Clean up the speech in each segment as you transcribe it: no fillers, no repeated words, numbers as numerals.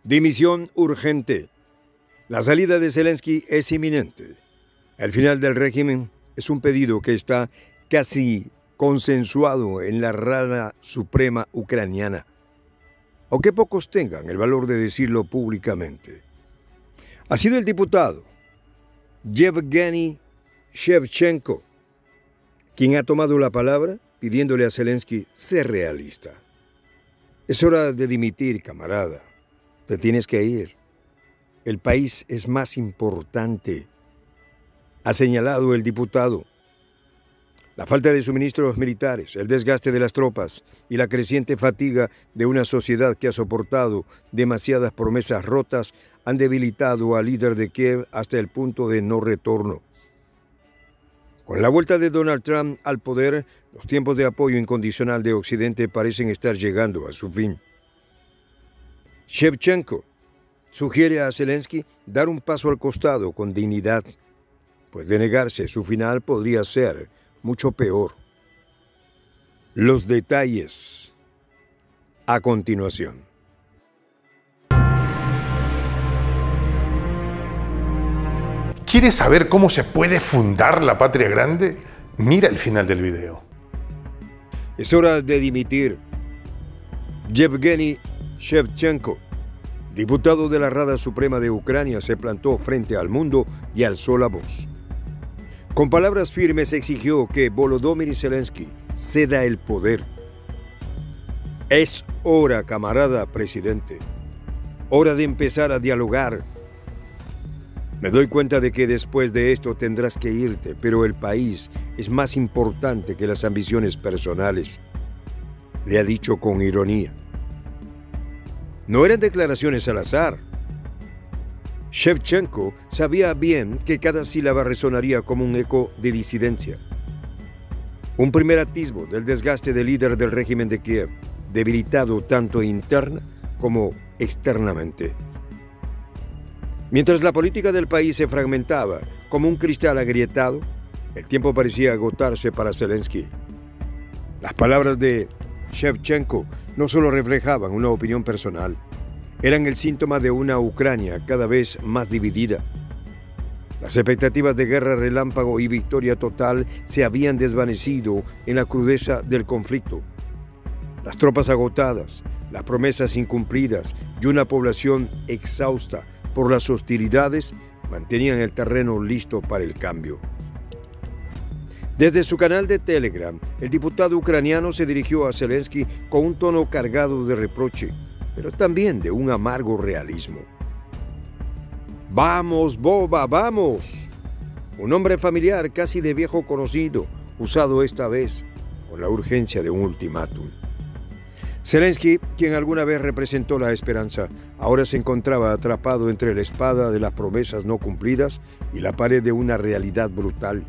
Dimisión urgente. La salida de Zelensky es inminente. El final del régimen es un pedido que está casi consensuado en la Rada Suprema Ucraniana, aunque pocos tengan el valor de decirlo públicamente. Ha sido el diputado Yevgeny Shevchenko quien ha tomado la palabra pidiéndole a Zelensky ser realista. Es hora de dimitir, camarada. Te tienes que ir. El país es más importante, ha señalado el diputado. La falta de suministros militares, el desgaste de las tropas y la creciente fatiga de una sociedad que ha soportado demasiadas promesas rotas han debilitado al líder de Kiev hasta el punto de no retorno. Con la vuelta de Donald Trump al poder, los tiempos de apoyo incondicional de Occidente parecen estar llegando a su fin. Shevchenko sugiere a Zelensky dar un paso al costado con dignidad, pues de negarse su final podría ser mucho peor. Los detalles a continuación. ¿Quieres saber cómo se puede fundar la patria grande? Mira el final del video. Es hora de dimitir. Yevgeny Shevchenko, diputado de la Rada Suprema de Ucrania, se plantó frente al mundo y alzó la voz. Con palabras firmes exigió que Volodymyr Zelensky ceda el poder. Es hora, camarada presidente. Hora de empezar a dialogar. Me doy cuenta de que después de esto tendrás que irte, pero el país es más importante que las ambiciones personales, le ha dicho con ironía. No eran declaraciones al azar. Shevchenko sabía bien que cada sílaba resonaría como un eco de disidencia. Un primer atisbo del desgaste del líder del régimen de Kiev, debilitado tanto interna como externamente. Mientras la política del país se fragmentaba como un cristal agrietado, el tiempo parecía agotarse para Zelensky. Las palabras de Shevchenko no solo reflejaban una opinión personal, eran el síntoma de una Ucrania cada vez más dividida. Las expectativas de guerra relámpago y victoria total se habían desvanecido en la crudeza del conflicto. Las tropas agotadas, las promesas incumplidas y una población exhausta por las hostilidades mantenían el terreno listo para el cambio. Desde su canal de Telegram, el diputado ucraniano se dirigió a Zelensky con un tono cargado de reproche, pero también de un amargo realismo. ¡Vamos, boba, vamos! Un nombre familiar casi de viejo conocido, usado esta vez con la urgencia de un ultimátum. Zelensky, quien alguna vez representó la esperanza, ahora se encontraba atrapado entre la espada de las promesas no cumplidas y la pared de una realidad brutal.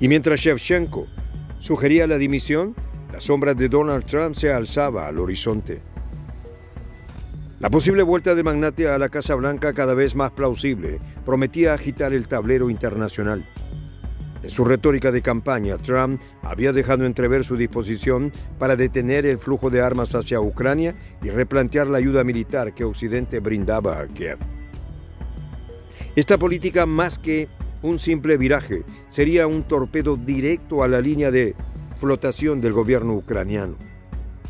Y mientras Shevchenko sugería la dimisión, la sombra de Donald Trump se alzaba al horizonte. La posible vuelta del magnate a la Casa Blanca, cada vez más plausible, prometía agitar el tablero internacional. En su retórica de campaña, Trump había dejado entrever su disposición para detener el flujo de armas hacia Ucrania y replantear la ayuda militar que Occidente brindaba a Kiev. Esta política, más que un simple viraje, sería un torpedo directo a la línea de flotación del gobierno ucraniano.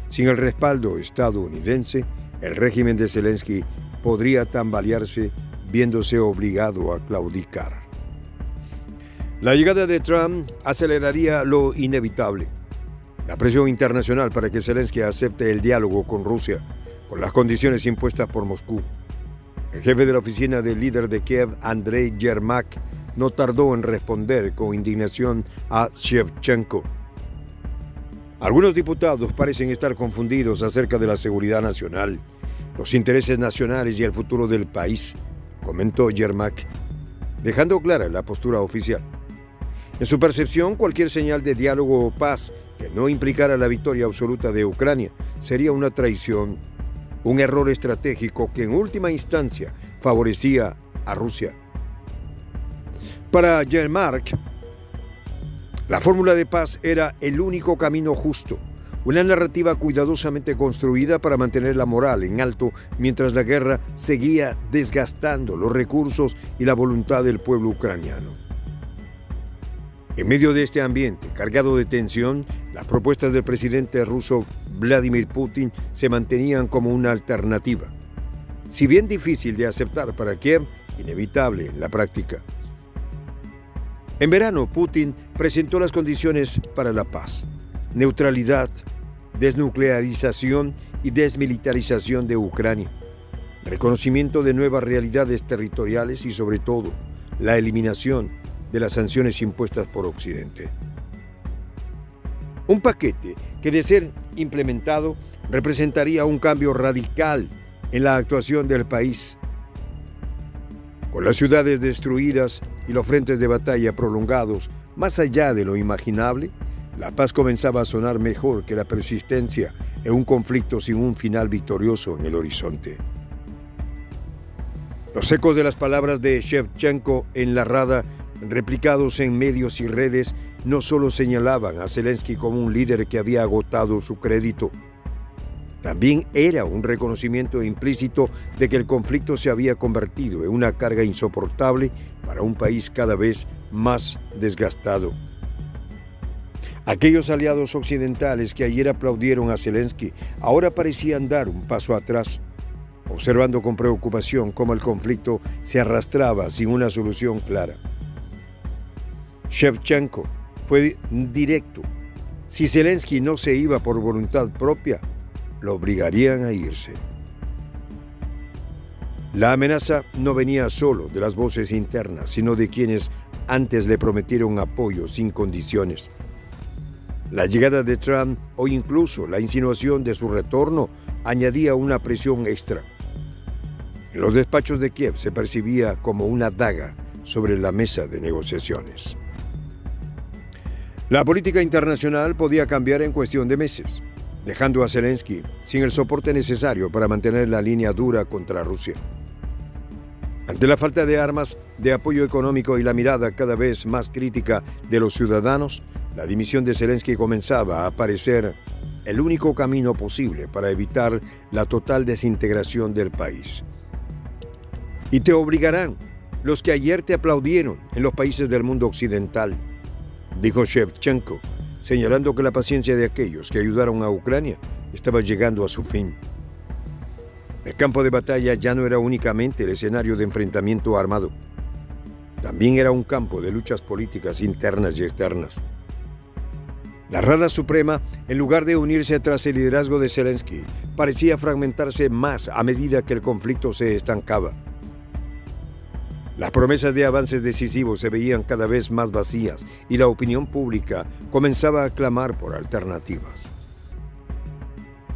Sin el respaldo estadounidense, el régimen de Zelensky podría tambalearse, viéndose obligado a claudicar. La llegada de Trump aceleraría lo inevitable. La presión internacional para que Zelensky acepte el diálogo con Rusia, con las condiciones impuestas por Moscú. El jefe de la oficina del líder de Kiev, Andrei Yermak, no tardó en responder con indignación a Shevchenko. Algunos diputados parecen estar confundidos acerca de la seguridad nacional, los intereses nacionales y el futuro del país, comentó Yermak, dejando clara la postura oficial. En su percepción, cualquier señal de diálogo o paz que no implicara la victoria absoluta de Ucrania sería una traición, un error estratégico que en última instancia favorecía a Rusia. Para Yermak, la fórmula de paz era el único camino justo, Una narrativa cuidadosamente construida para mantener la moral en alto mientras la guerra seguía desgastando los recursos y la voluntad del pueblo ucraniano. En medio de este ambiente cargado de tensión, las propuestas del presidente ruso Vladimir Putin se mantenían como una alternativa. Si bien difícil de aceptar para Kiev, inevitable en la práctica. En verano, Putin presentó las condiciones para la paz: neutralidad, desnuclearización y desmilitarización de Ucrania, reconocimiento de nuevas realidades territoriales y, sobre todo, la eliminación de las sanciones impuestas por Occidente. Un paquete que, de ser implementado, representaría un cambio radical en la actuación del país. Con las ciudades destruidas y los frentes de batalla prolongados más allá de lo imaginable, la paz comenzaba a sonar mejor que la persistencia en un conflicto sin un final victorioso en el horizonte. Los ecos de las palabras de Shevchenko en la Rada, replicados en medios y redes, no solo señalaban a Zelensky como un líder que había agotado su crédito, también era un reconocimiento implícito de que el conflicto se había convertido en una carga insoportable para un país cada vez más desgastado. Aquellos aliados occidentales que ayer aplaudieron a Zelensky ahora parecían dar un paso atrás, observando con preocupación cómo el conflicto se arrastraba sin una solución clara. Shevchenko fue directo. Si Zelensky no se iba por voluntad propia, lo obligarían a irse. La amenaza no venía solo de las voces internas, sino de quienes antes le prometieron apoyo sin condiciones. La llegada de Trump o incluso la insinuación de su retorno añadía una presión extra. En los despachos de Kiev se percibía como una daga sobre la mesa de negociaciones. La política internacional podía cambiar en cuestión de meses, dejando a Zelensky sin el soporte necesario para mantener la línea dura contra Rusia. Ante la falta de armas, de apoyo económico y la mirada cada vez más crítica de los ciudadanos, la dimisión de Zelensky comenzaba a parecer el único camino posible para evitar la total desintegración del país. Y te obligarán los que ayer te aplaudieron en los países del mundo occidental, dijo Shevchenko, señalando que la paciencia de aquellos que ayudaron a Ucrania estaba llegando a su fin. El campo de batalla ya no era únicamente el escenario de enfrentamiento armado. También era un campo de luchas políticas internas y externas. La Rada Suprema, en lugar de unirse tras el liderazgo de Zelensky, parecía fragmentarse más a medida que el conflicto se estancaba. Las promesas de avances decisivos se veían cada vez más vacías y la opinión pública comenzaba a clamar por alternativas.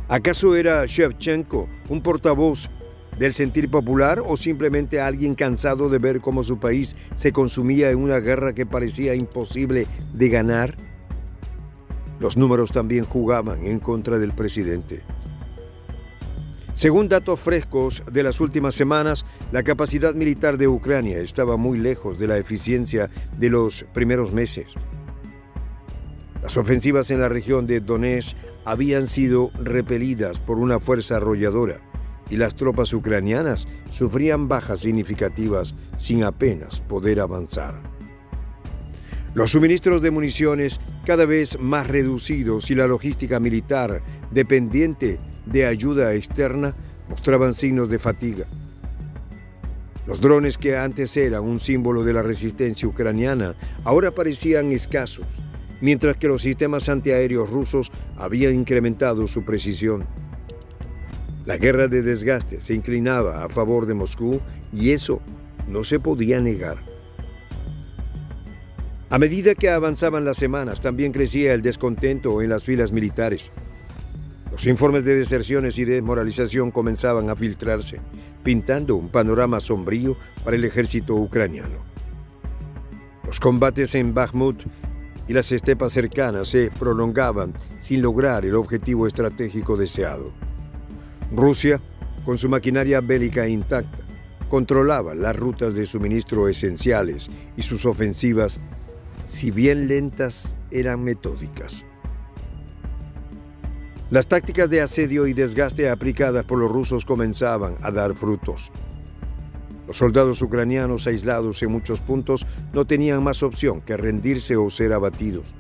¿Acaso era Shevchenko un portavoz del sentir popular o simplemente alguien cansado de ver cómo su país se consumía en una guerra que parecía imposible de ganar? Los números también jugaban en contra del presidente. Según datos frescos de las últimas semanas, la capacidad militar de Ucrania estaba muy lejos de la eficiencia de los primeros meses. Las ofensivas en la región de Donetsk habían sido repelidas por una fuerza arrolladora y las tropas ucranianas sufrían bajas significativas sin apenas poder avanzar. Los suministros de municiones cada vez más reducidos y la logística militar dependiente de ayuda externa mostraban signos de fatiga. Los drones que antes eran un símbolo de la resistencia ucraniana ahora parecían escasos, mientras que los sistemas antiaéreos rusos habían incrementado su precisión. La guerra de desgaste se inclinaba a favor de Moscú y eso no se podía negar. A medida que avanzaban las semanas, también crecía el descontento en las filas militares. Los informes de deserciones y desmoralización comenzaban a filtrarse, pintando un panorama sombrío para el ejército ucraniano. Los combates en Bakhmut y las estepas cercanas se prolongaban sin lograr el objetivo estratégico deseado. Rusia, con su maquinaria bélica intacta, controlaba las rutas de suministro esenciales y sus ofensivas, si bien lentas, eran metódicas. Las tácticas de asedio y desgaste aplicadas por los rusos comenzaban a dar frutos. Los soldados ucranianos aislados en muchos puntos no tenían más opción que rendirse o ser abatidos.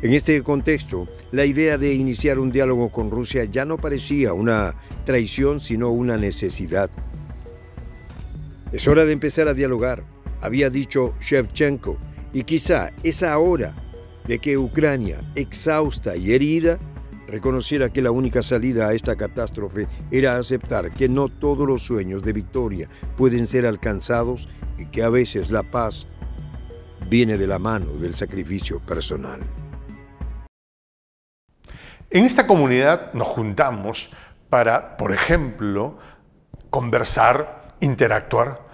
En este contexto, la idea de iniciar un diálogo con Rusia ya no parecía una traición, sino una necesidad. Es hora de empezar a dialogar, había dicho Shevchenko, y quizá es hora de que Ucrania, exhausta y herida, reconociera que la única salida a esta catástrofe era aceptar que no todos los sueños de victoria pueden ser alcanzados y que a veces la paz viene de la mano del sacrificio personal. En esta comunidad nos juntamos para, por ejemplo, conversar, interactuar,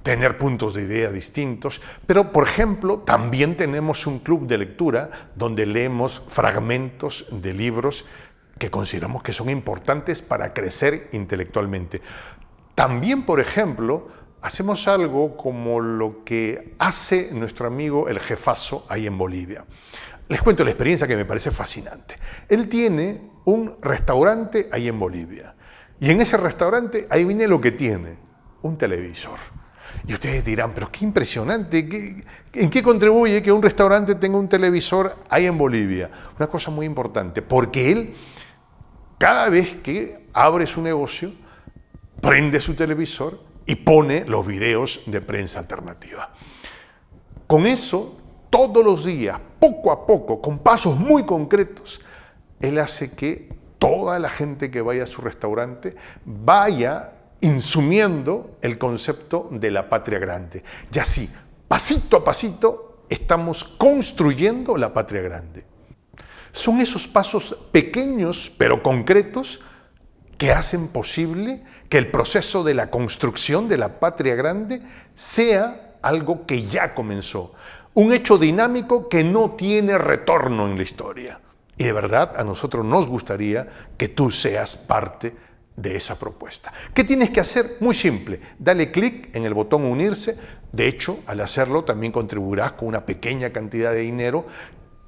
tener puntos de idea distintos, pero, por ejemplo, también tenemos un club de lectura donde leemos fragmentos de libros que consideramos que son importantes para crecer intelectualmente. También, por ejemplo, hacemos algo como lo que hace nuestro amigo el jefazo ahí en Bolivia. Les cuento la experiencia que me parece fascinante. Él tiene un restaurante ahí en Bolivia. Y en ese restaurante, ahí viene lo que tiene, un televisor. Y ustedes dirán, pero qué impresionante, ¿en qué contribuye que un restaurante tenga un televisor ahí en Bolivia? Una cosa muy importante, porque él, cada vez que abre su negocio, prende su televisor y pone los videos de prensa alternativa. Con eso, todos los días, poco a poco, con pasos muy concretos, él hace que toda la gente que vaya a su restaurante vaya insumiendo el concepto de la patria grande. Y así, pasito a pasito, estamos construyendo la patria grande. Son esos pasos pequeños pero concretos que hacen posible que el proceso de la construcción de la patria grande sea algo que ya comenzó. Un hecho dinámico que no tiene retorno en la historia. Y de verdad a nosotros nos gustaría que tú seas parte de esa propuesta. ¿Qué tienes que hacer? Muy simple. Dale clic en el botón unirse. De hecho, al hacerlo también contribuirás con una pequeña cantidad de dinero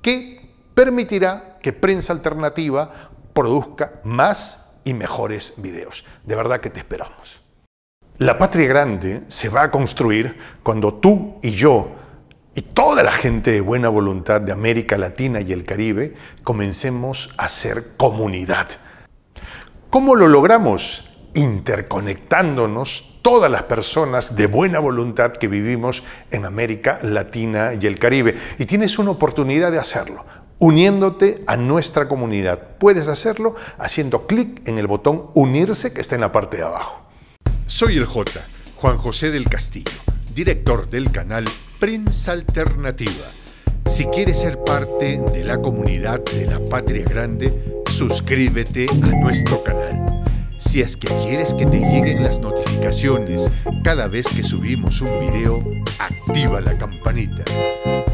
que permitirá que Prensa Alternativa produzca más y mejores videos. De verdad que te esperamos. La patria grande se va a construir cuando tú y yo y toda la gente de buena voluntad de América Latina y el Caribe comencemos a ser comunidad. ¿Cómo lo logramos? Interconectándonos todas las personas de buena voluntad que vivimos en América Latina y el Caribe. Y tienes una oportunidad de hacerlo, uniéndote a nuestra comunidad. Puedes hacerlo haciendo clic en el botón unirse que está en la parte de abajo. Soy el J, Juan José del Castillo, director del canal Prensa Alternativa. Si quieres ser parte de la comunidad de la Patria Grande, suscríbete a nuestro canal. Si es que quieres que te lleguen las notificaciones cada vez que subimos un video, activa la campanita.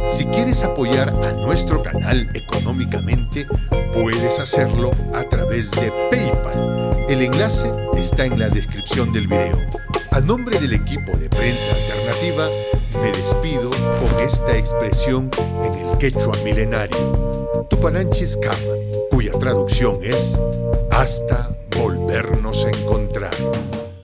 Si quieres apoyar a nuestro canal económicamente, puedes hacerlo a través de PayPal. El enlace está en la descripción del video. A nombre del equipo de Prensa Alternativa, me despido con esta expresión en el quechua milenario, Tupananchis Kama, cuya traducción es hasta volvernos a encontrar.